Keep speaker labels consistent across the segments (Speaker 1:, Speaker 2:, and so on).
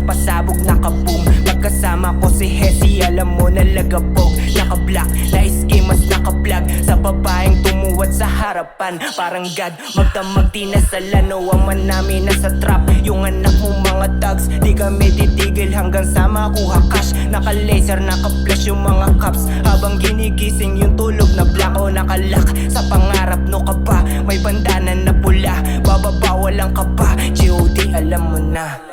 Speaker 1: Pasabog nakaboom. Pagkasama ko si Hesi, alam mo nalagabog. Naka-black, na-schemas, naka-vlog. Sa babaeng tumuwad sa harapan, parang God. Magdamag di nasalan, o aman namin nasa trap. Yung anak mo mga thugs, di kami titigil hanggang sa makuha cash. Naka-laser, naka-flash yung mga cops. Habang ginigising yung tulog na black o nakalak. Sa pangarap no ka ba, may bandanan na pula. Bababa walang kaba, G.O.D alam mo na.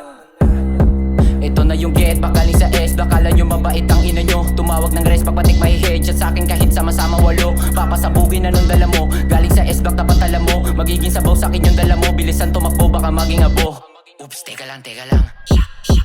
Speaker 2: Ito na yung get back galing sa S. Bakala nyo mabait ang ina nyo. Tumawag ng res pagpatik may headshot sa akin kahit sama-sama walo. Papasabugin na nung dala mo. Galing sa S-Block dapat alam mo. Magiging sabaw sa akin yung dala mo. Bilisan tumakbo baka maging abo. Oops, teka lang.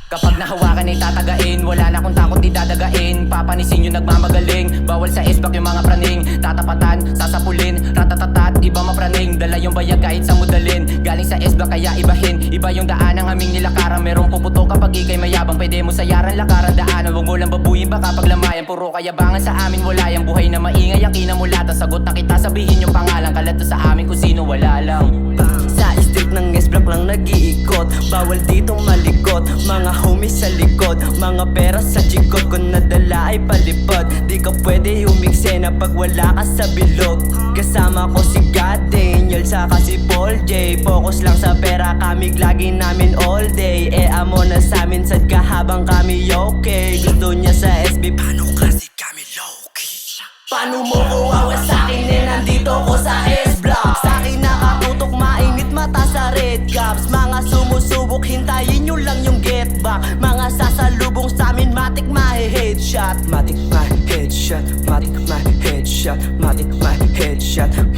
Speaker 2: Kapag nahawakan ay tatagain. Wala na akong takot di dadagain. Papanisin yung nagmamagaling. Bawal sa S-Block yung mga praning. Tatapatan, sasapulin, ratatatat, iba mapraning. Dala yung bayag kahit sa mudalin. Galing sa S-Block kaya ibahin. Iba yung daan ng aming nilakaran. Merong puputo kapag ikay mayabang. Pwede mo sayaran lakaran daanan. Huwag mo lang babuyin baka paglamayan. Puro kayabangan sa amin wala yang buhay na maingay ang kinamulatan. Sagot na kita sabihin yung pangalan. Kalat sa amin kung sino wala lang.
Speaker 1: Sa street ng S-Block lang nag-iikot. Bawal ditong malikot. Mga homies sa likod, mga pera sa jikot. Kung nadala ay palipad, di ka pwede umiksena pag wala ka sa bilog. Kasama ko si God Daniel, saka si Paul J. Focus lang sa pera, kami lagi namin all day. Amo na samin sad ka habang kami okay. Gusto niya sa SB, paano kasi kami low-key? Paano mo kuwawa sa'kin nandito ko sa S-Block? Sa'kin nakatutok mainit mata sa red caps. Mga sumusubok hintayin nyo lang yung get back. Mga sasalubong sa'min matik ma-headshot. Matik ma-headshot, matik ma-headshot, matik ma-headshot.